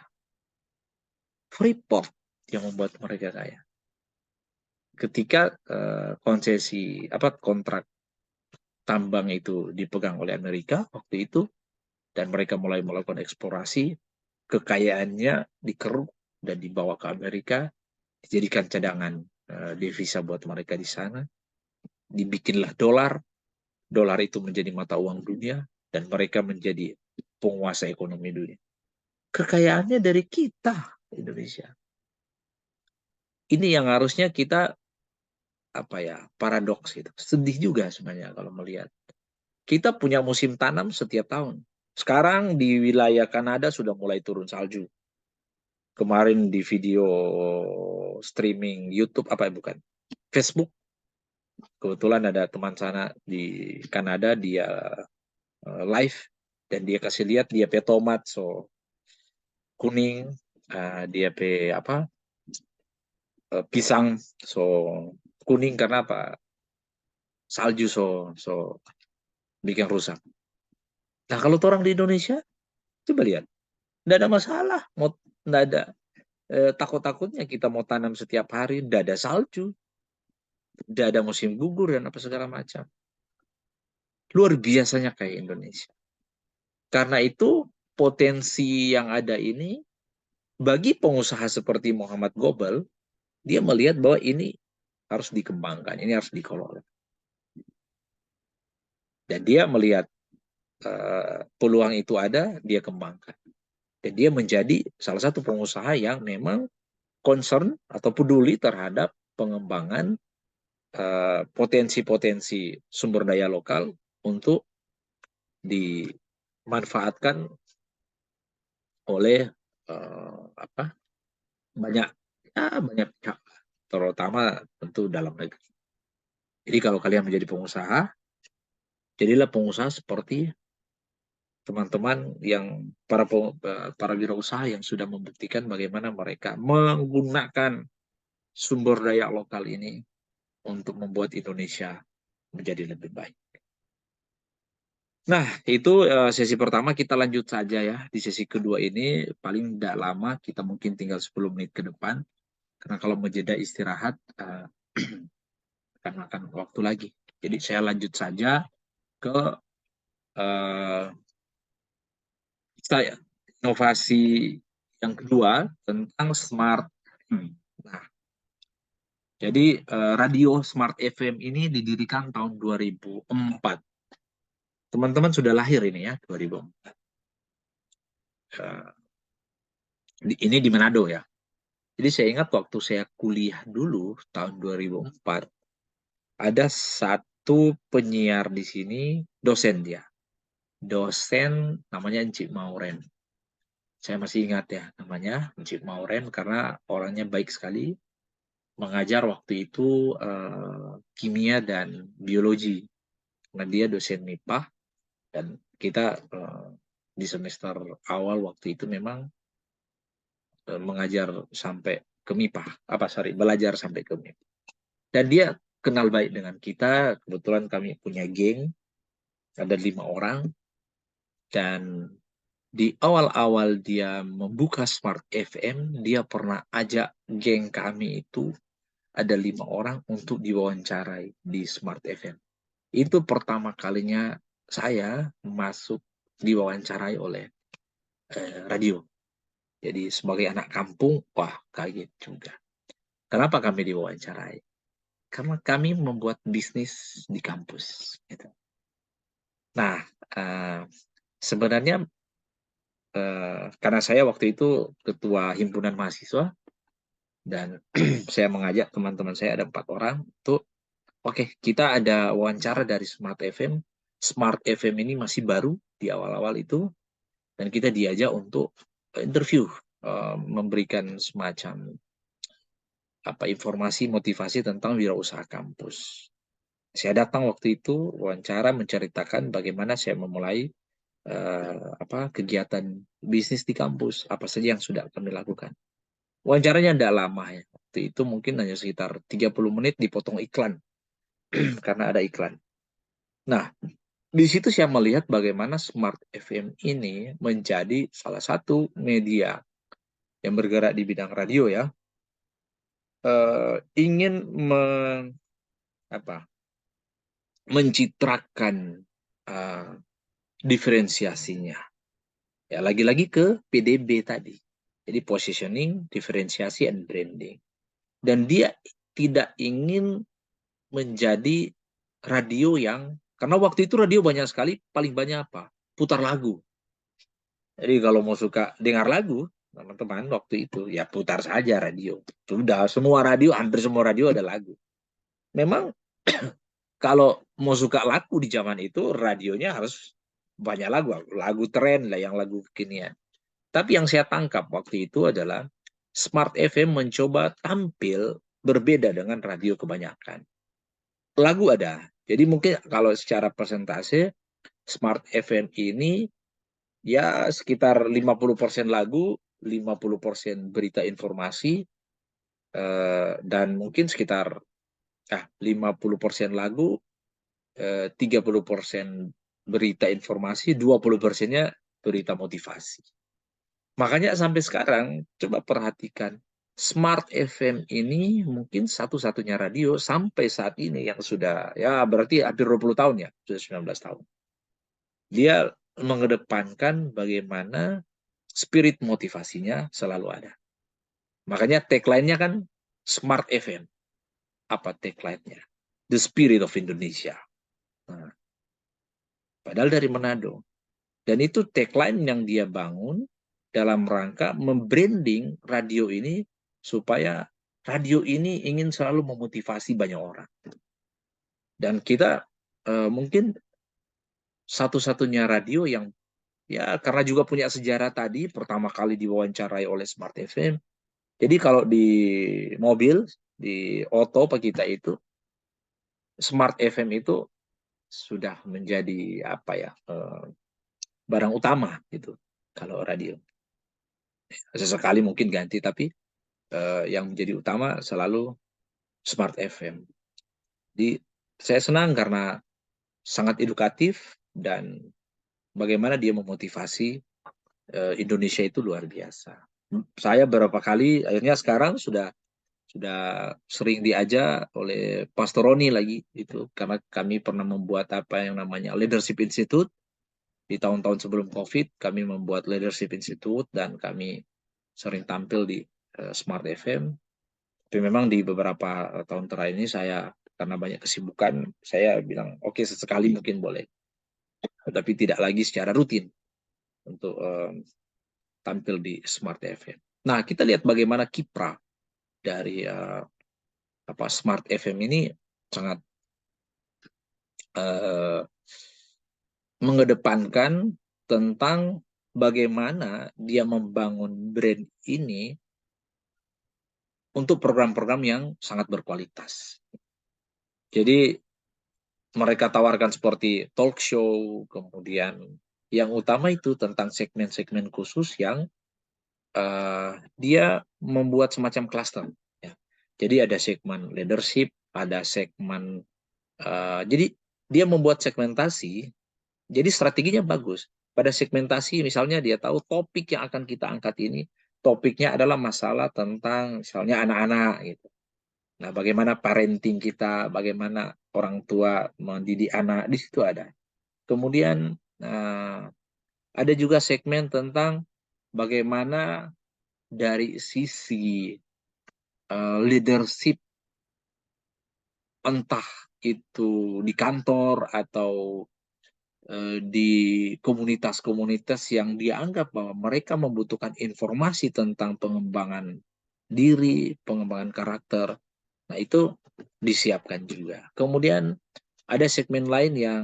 Freeport yang membuat mereka kaya. ketika konsesi kontrak tambang itu dipegang oleh Amerika waktu itu, dan mereka mulai melakukan eksplorasi, kekayaannya dikeruk dan dibawa ke Amerika, dijadikan cadangan devisa buat mereka di sana, dibikinlah dolar, dolar itu menjadi mata uang dunia, dan mereka menjadi penguasa ekonomi dunia. Kekayaannya dari kita, Indonesia. Ini yang harusnya kita paradoks gitu. Sedih juga sebenarnya kalau melihat. Kita punya musim tanam setiap tahun. Sekarang di wilayah Kanada sudah mulai turun salju. Kemarin di video streaming YouTube bukan Facebook, kebetulan ada teman sana di Kanada, dia live dan dia kasih lihat dia pe tomat kuning, dia pe pisang kuning karena salju bikin rusak. Nah kalau orang di Indonesia coba lihat, nggak ada masalah, nggak ada takut-takutnya kita mau tanam setiap hari, nggak ada salju, nggak ada musim gugur dan apa segala macam. Luar biasanya kayak Indonesia. Karena itu potensi yang ada ini bagi pengusaha seperti Muhammad Gobel, dia melihat bahwa ini harus dikembangkan, ini harus dikelola. Dan dia melihat peluang itu ada, dia kembangkan. Dan dia menjadi salah satu pengusaha yang memang concern atau peduli terhadap pengembangan potensi-potensi sumber daya lokal untuk dimanfaatkan oleh banyak pihak, terutama tentu dalam negeri. Jadi kalau kalian menjadi pengusaha, jadilah pengusaha seperti teman-teman yang para wirausaha yang sudah membuktikan bagaimana mereka menggunakan sumber daya lokal ini untuk membuat Indonesia menjadi lebih baik. Nah, itu sesi pertama, kita lanjut saja ya. Di sesi kedua ini paling tidak lama, kita mungkin tinggal 10 menit ke depan. Karena kalau mau jeda istirahat, akan makan waktu lagi. Jadi saya lanjut saja ke saya inovasi yang kedua tentang smart. Nah, jadi radio Smart FM ini didirikan tahun 2004. Teman-teman sudah lahir ini ya, 2004. Ini di Manado ya. Jadi saya ingat waktu saya kuliah dulu tahun 2004, ada satu penyiar di sini, dosen dia. Dosen namanya Encik Mauren. Saya masih ingat ya namanya Encik Mauren karena orangnya baik sekali. Mengajar waktu itu kimia dan biologi. Karena dia dosen MIPA dan kita di semester awal waktu itu memang mengajar sampai ke MIPA. Belajar sampai ke MIPA. Dan dia kenal baik dengan kita. Kebetulan kami punya geng, ada 5 orang. Dan di awal-awal dia membuka Smart FM, dia pernah ajak geng kami itu ada 5 orang untuk diwawancarai di Smart FM. Itu pertama kalinya saya masuk diwawancarai oleh radio. Jadi sebagai anak kampung, wah kaget juga. Kenapa kami diwawancarai? Karena kami membuat bisnis di kampus. Gitu. Nah, sebenarnya karena saya waktu itu ketua himpunan mahasiswa, dan saya mengajak teman-teman saya ada 4 orang untuk oke, kita ada wawancara dari Smart FM. Smart FM ini masih baru di awal-awal itu, dan kita diajak untuk interview, memberikan semacam informasi motivasi tentang wirausaha kampus. Saya datang waktu itu wawancara menceritakan bagaimana saya memulai kegiatan bisnis di kampus, apa saja yang sudah kami lakukan. Wawancaranya tidak lama ya. Waktu itu mungkin hanya sekitar 30 menit dipotong iklan. Karena ada iklan. Nah, di situ saya melihat bagaimana Smart FM ini menjadi salah satu media yang bergerak di bidang radio ya. ingin mencitrakan diferensiasinya. Ya, lagi-lagi ke PDB tadi. Jadi positioning, diferensiasi, and branding. Dan dia tidak ingin menjadi radio yang, karena waktu itu radio banyak sekali, paling banyak apa? Putar lagu. Jadi kalau mau suka dengar lagu, teman-teman waktu itu, ya putar saja radio. Sudah, semua radio, hampir semua radio ada lagu. Memang kalau mau suka lagu di zaman itu, radionya harus banyak lagu. Lagu tren lah, yang lagu kekinian. Tapi yang saya tangkap waktu itu adalah Smart FM mencoba tampil berbeda dengan radio kebanyakan. Lagu ada. Jadi mungkin kalau secara persentase, Smart FM ini ya sekitar 50% lagu, 50% berita informasi, dan mungkin sekitar 50% lagu, 30% berita informasi, 20%-nya berita motivasi. Makanya sampai sekarang, coba perhatikan, Smart FM ini mungkin satu-satunya radio sampai saat ini yang sudah, ya berarti hampir 20 tahun ya, sudah 19 tahun. Dia mengedepankan bagaimana spirit motivasinya selalu ada. Makanya tagline-nya kan Smart FM. Apa tagline-nya? The Spirit of Indonesia. Nah, padahal dari Manado. Dan itu tagline yang dia bangun dalam rangka membranding radio ini supaya radio ini ingin selalu memotivasi banyak orang. Dan kita mungkin satu-satunya radio yang ya karena juga punya sejarah tadi pertama kali diwawancarai oleh Smart FM. Jadi kalau di mobil, di auto pak kita itu Smart FM itu sudah menjadi apa ya barang utama gitu kalau radio. Sesekali mungkin ganti tapi yang menjadi utama selalu Smart FM. Jadi saya senang karena sangat edukatif dan bagaimana dia memotivasi Indonesia itu luar biasa. Saya beberapa kali akhirnya sekarang sudah sering diajak oleh Pastor Roni lagi itu karena kami pernah membuat apa yang namanya Leadership Institute di tahun-tahun sebelum COVID. Kami membuat Leadership Institute dan kami sering tampil di Smart FM. Tapi memang di beberapa tahun terakhir ini saya karena banyak kesibukan, saya bilang oke, sesekali mungkin boleh, tapi tidak lagi secara rutin untuk tampil di Smart FM. Nah, kita lihat bagaimana kiprah dari Smart FM ini sangat mengedepankan tentang bagaimana dia membangun brand ini untuk program-program yang sangat berkualitas. Jadi mereka tawarkan seperti talk show, kemudian yang utama itu tentang segmen-segmen khusus yang dia membuat semacam cluster. Ya. Jadi ada segmen leadership, ada segmen, jadi dia membuat segmentasi, jadi strateginya bagus. Pada segmentasi misalnya dia tahu topik yang akan kita angkat ini, topiknya adalah masalah tentang misalnya anak-anak gitu. Nah, bagaimana parenting kita, bagaimana orang tua mendidik anak, di situ ada. Kemudian ada juga segmen tentang bagaimana dari sisi leadership, entah itu di kantor atau di komunitas-komunitas yang dianggap bahwa mereka membutuhkan informasi tentang pengembangan diri, pengembangan karakter. Nah, itu disiapkan juga. Kemudian ada segmen lain yang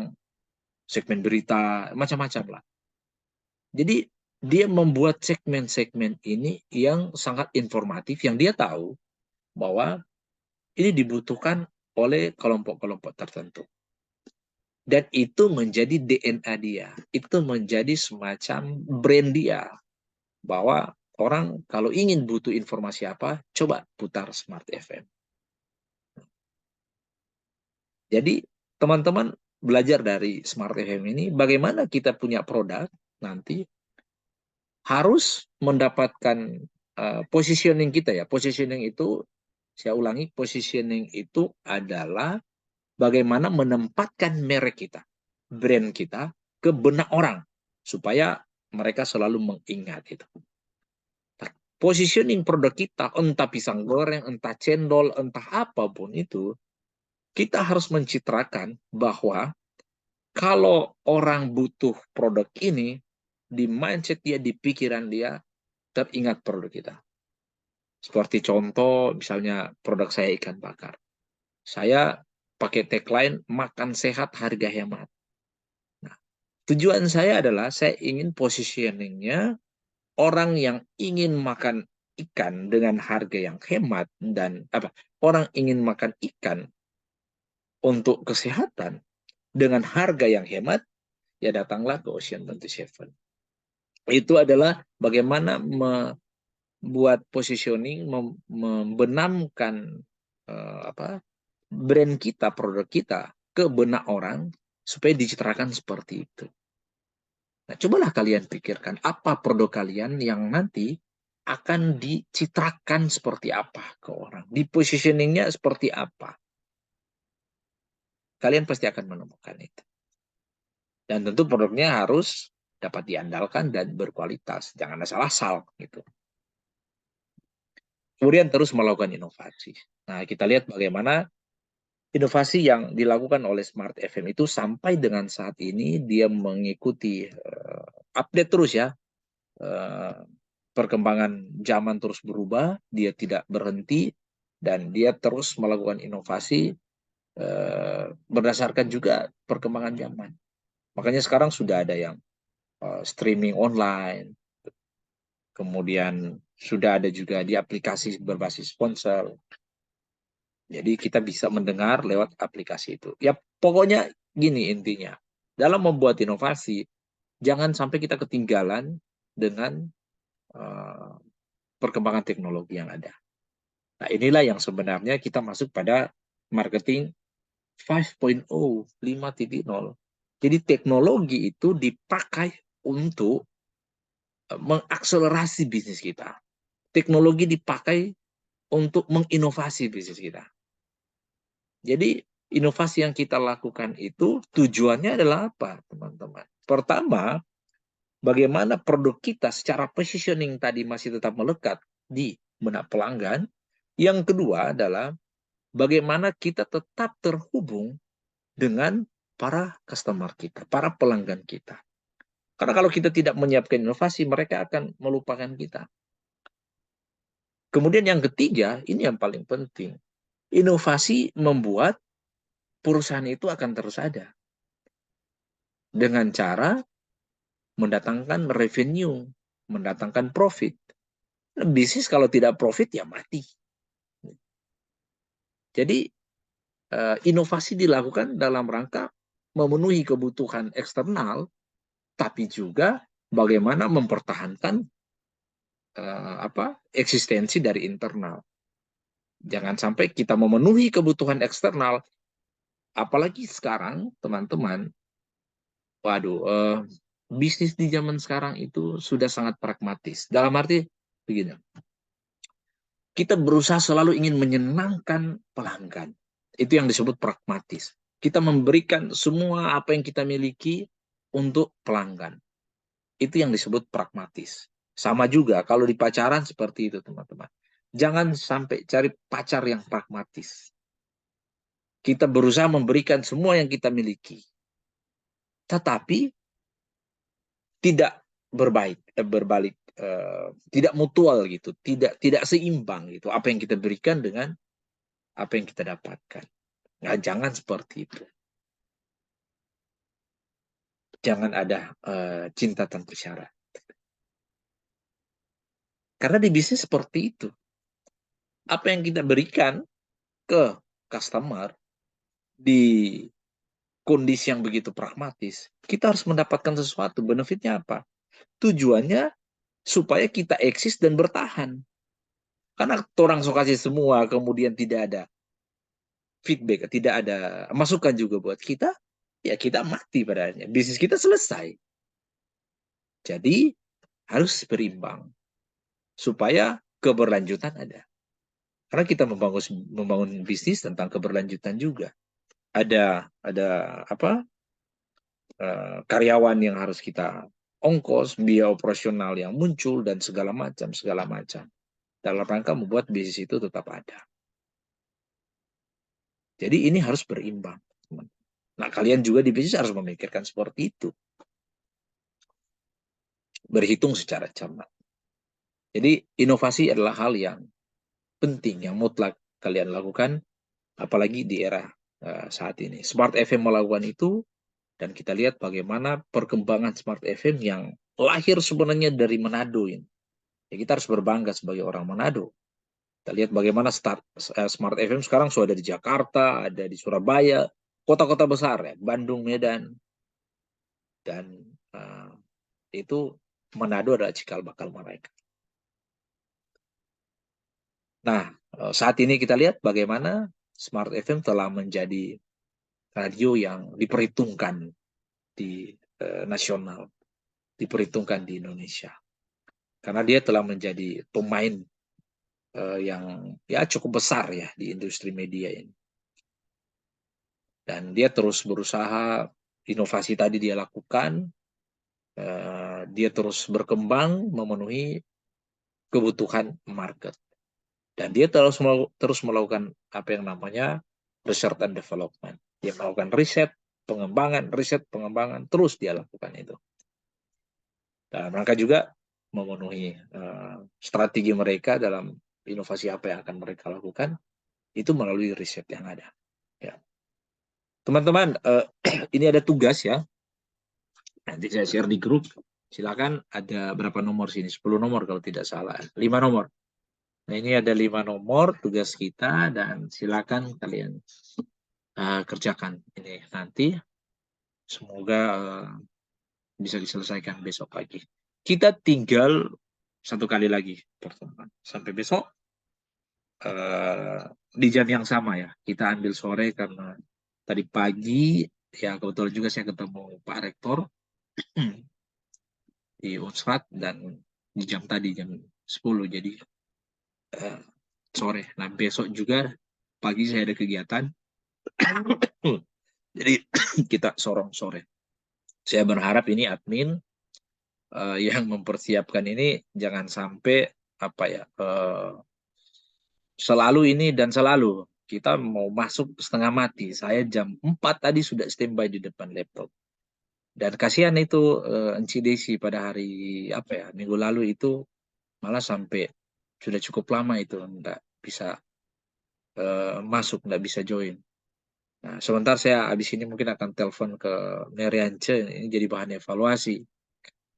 segmen berita, macam-macam lah. Jadi dia membuat segmen-segmen ini yang sangat informatif, yang dia tahu bahwa ini dibutuhkan oleh kelompok-kelompok tertentu. Dan itu menjadi DNA dia. Itu menjadi semacam brand dia. Bahwa orang kalau ingin butuh informasi apa, coba putar Smart FM. Jadi teman-teman belajar dari Smart FM ini, bagaimana kita punya produk nanti harus mendapatkan positioning kita ya. Positioning itu Saya ulangi, positioning itu adalah bagaimana menempatkan merek kita, brand kita ke benak orang supaya mereka selalu mengingat itu. Positioning produk kita, entah pisang goreng, entah cendol, entah apapun itu, kita harus mencitrakan bahwa kalau orang butuh produk ini, di mindset dia, di pikiran dia, teringat produk kita. Seperti contoh, misalnya produk saya ikan bakar. Saya pakai tagline, makan sehat, harga hemat. Nah, tujuan saya adalah saya ingin positioningnya orang yang ingin makan ikan dengan harga yang hemat dan orang ingin makan ikan untuk kesehatan dengan harga yang hemat, ya datanglah ke Ocean 27. Itu adalah bagaimana membuat positioning, membenamkan brand kita, produk kita ke benak orang supaya dicitrakan seperti itu. Nah, cobalah kalian pikirkan apa produk kalian yang nanti akan dicitrakan seperti apa ke orang. Di positioningnya seperti apa. Kalian pasti akan menemukan itu. Dan tentu produknya harus dapat diandalkan dan berkualitas. Jangan asal-asal gitu. Kemudian terus melakukan inovasi. Nah, kita lihat bagaimana inovasi yang dilakukan oleh Smart FM itu sampai dengan saat ini dia mengikuti update terus ya. Perkembangan zaman terus berubah, dia tidak berhenti dan dia terus melakukan inovasi berdasarkan juga perkembangan zaman. Makanya sekarang sudah ada yang streaming online, kemudian sudah ada juga di aplikasi berbasis ponsel. Jadi kita bisa mendengar lewat aplikasi itu. Ya pokoknya gini intinya. Dalam membuat inovasi, jangan sampai kita ketinggalan dengan perkembangan teknologi yang ada. Nah inilah yang sebenarnya kita masuk pada marketing 5.0, 5.0. Jadi teknologi itu dipakai untuk mengakselerasi bisnis kita. Teknologi dipakai untuk menginovasi bisnis kita. Jadi inovasi yang kita lakukan itu tujuannya adalah apa, teman-teman? Pertama, bagaimana produk kita secara positioning tadi masih tetap melekat di benak pelanggan. Yang kedua adalah bagaimana kita tetap terhubung dengan para customer kita, para pelanggan kita. Karena kalau kita tidak menyiapkan inovasi, mereka akan melupakan kita. Kemudian yang ketiga, ini yang paling penting. Inovasi membuat perusahaan itu akan terus ada. Dengan cara mendatangkan revenue, mendatangkan profit. Bisnis kalau tidak profit ya mati. Jadi inovasi dilakukan dalam rangka memenuhi kebutuhan eksternal, tapi juga bagaimana mempertahankan eksistensi dari internal. Jangan sampai kita memenuhi kebutuhan eksternal, apalagi sekarang teman-teman, waduh, bisnis di zaman sekarang itu sudah sangat pragmatis. Dalam arti begini, kita berusaha selalu ingin menyenangkan pelanggan. Itu yang disebut pragmatis. Kita memberikan semua apa yang kita miliki untuk pelanggan. Itu yang disebut pragmatis. Sama juga kalau di pacaran seperti itu, teman-teman. Jangan sampai cari pacar yang pragmatis. Kita berusaha memberikan semua yang kita miliki. Tetapi tidak berbalik, tidak mutual gitu, tidak seimbang gitu. Apa yang kita berikan dengan apa yang kita dapatkan. Nah, jangan seperti itu. Jangan ada cinta tanpa syarat. Karena di bisnis seperti itu. Apa yang kita berikan ke customer di kondisi yang begitu pragmatis, kita harus mendapatkan sesuatu. Benefitnya apa? Tujuannya supaya kita eksis dan bertahan. Karena orang sok kasih semua, kemudian tidak ada feedback, tidak ada masukan juga buat kita, ya kita mati pada akhirnya. Bisnis kita selesai. Jadi harus berimbang supaya keberlanjutan ada. Karena kita membangun bisnis tentang keberlanjutan juga. Ada apa? Karyawan yang harus kita ongkos, biaya operasional yang muncul dan segala macam, dalam rangka membuat bisnis itu tetap ada. Jadi ini harus berimbang. Nah, kalian juga di bisnis harus memikirkan seperti itu. Berhitung secara cermat. Jadi inovasi adalah hal yang penting, yang mutlak kalian lakukan, apalagi di era saat ini. Smart FM melakukan itu, dan kita lihat bagaimana perkembangan Smart FM yang lahir sebenarnya dari Manado ini. Ya, kita harus berbangga sebagai orang Manado. Kita lihat bagaimana Smart FM sekarang sudah ada di Jakarta, ada di Surabaya, kota-kota besar ya, Bandung, Medan, dan itu Manado adalah cikal bakal mereka. Nah, saat ini kita lihat bagaimana Smart FM telah menjadi radio yang diperhitungkan di nasional, diperhitungkan di Indonesia. Karena dia telah menjadi pemain yang ya cukup besar ya di industri media ini. Dan dia terus berusaha, inovasi tadi dia lakukan, dia terus berkembang memenuhi kebutuhan market. Dan dia terus melakukan apa yang namanya research and development. Dia melakukan riset, pengembangan, terus dia lakukan itu. Dan mereka juga memenuhi strategi mereka dalam inovasi apa yang akan mereka lakukan, itu melalui riset yang ada. Ya. Teman-teman, ini ada tugas ya. Nanti saya share di grup. Silakan, ada berapa nomor sini? 10 nomor kalau tidak salah. 5 nomor. Nah, ini ada 5 nomor tugas kita, dan silakan kalian kerjakan ini nanti. Semoga bisa diselesaikan besok pagi. Kita tinggal satu kali lagi pertemuan. Sampai besok di jam yang sama ya. Kita ambil sore karena tadi pagi ya kebetulan juga saya ketemu Pak Rektor di Unsrat, dan di jam tadi jam 10, jadi sore. Nah, besok juga pagi saya ada kegiatan. Jadi kita sorong sore. Saya berharap ini admin yang mempersiapkan ini jangan sampai apa ya selalu ini dan selalu kita mau masuk setengah mati. Saya jam 4 tadi sudah standby di depan laptop. Dan kasihan itu Enci Desi pada hari apa ya minggu lalu itu malah sampai sudah cukup lama itu nggak bisa masuk, nggak bisa join. Nah, sebentar saya habis ini mungkin akan telepon ke Neriance, ini jadi bahan evaluasi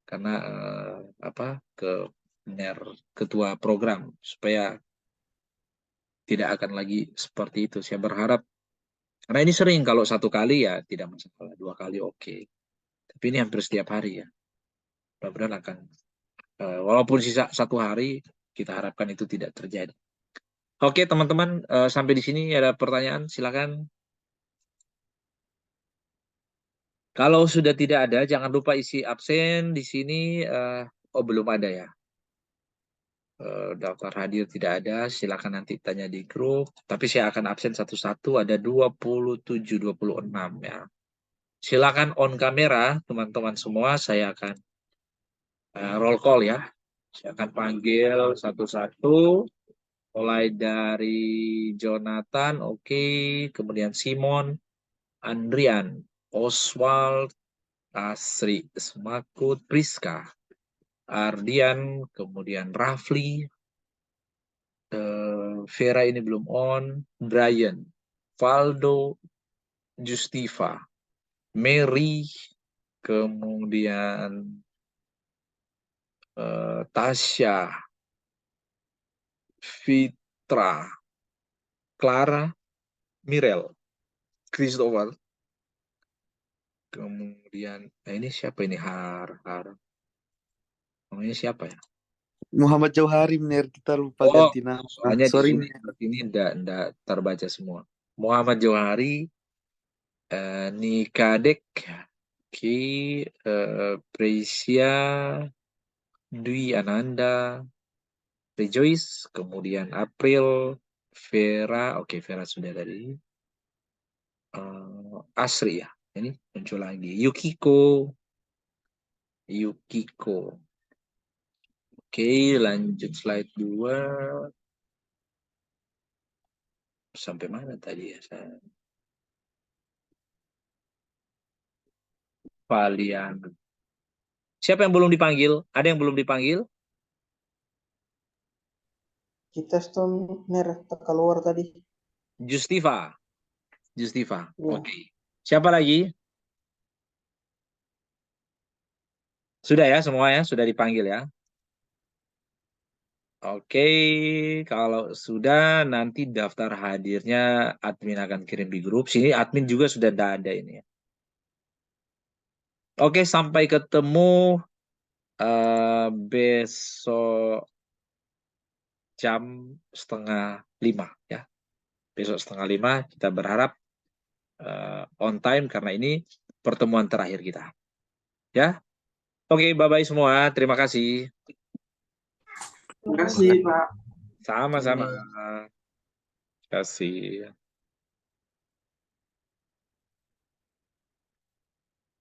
karena apa ke ketua program supaya tidak akan lagi seperti itu. Saya berharap karena ini sering, kalau satu kali ya tidak masalah, 2 kali oke. Tapi ini hampir setiap hari ya. Mudah-mudahan akan walaupun sisa 1 hari, kita harapkan itu tidak terjadi. Oke teman-teman, sampai di sini ada pertanyaan, silakan. Kalau sudah tidak ada, jangan lupa isi absen di sini. Oh, belum ada ya. Daftar hadir tidak ada, silakan nanti tanya di grup. Tapi saya akan absen satu-satu, ada 27, 26 ya. Silakan on kamera, teman-teman semua. Saya akan roll call ya. Saya akan panggil satu-satu. Mulai dari Jonathan, oke. Kemudian Simon, Andrian, Oswald, Asri, Smakut, Priska, Ardian, kemudian Rafli, Vera ini belum on, Brian, Valdo, Justiva, Mary, kemudian Tasya, Fitra, Clara, Mirel, Christopher, kemudian ini siapa ini namanya siapa ya? Muhammad Jauhari, Mener. Kita lupa Oh, ganti nama. soalnya di Sorry, sini Mener. enggak terbaca semua. Muhammad Johari, Nikadek, Ki, Presia, Dwi Ananda, Rejoice, kemudian April, Vera, oke Vera sudah tadi. Asri ya, ini muncul lagi. Yukiko. Oke, lanjut slide 2. Sampai mana tadi ya? Valian. Siapa yang belum dipanggil? Ada yang belum dipanggil? Kita stone merah keluar tadi. Justiva. Ya. Oke. Siapa lagi? Sudah ya semua ya, sudah dipanggil ya. Oke, kalau sudah nanti daftar hadirnya admin akan kirim di grup. Sini admin juga sudah ada ini ya. Oke, sampai ketemu besok jam 4:30 ya. Besok 4:30 kita berharap on time karena ini pertemuan terakhir kita. Ya. Oke, bye-bye semua. Terima kasih. Terima kasih, Pak. Sama-sama. Terima kasih.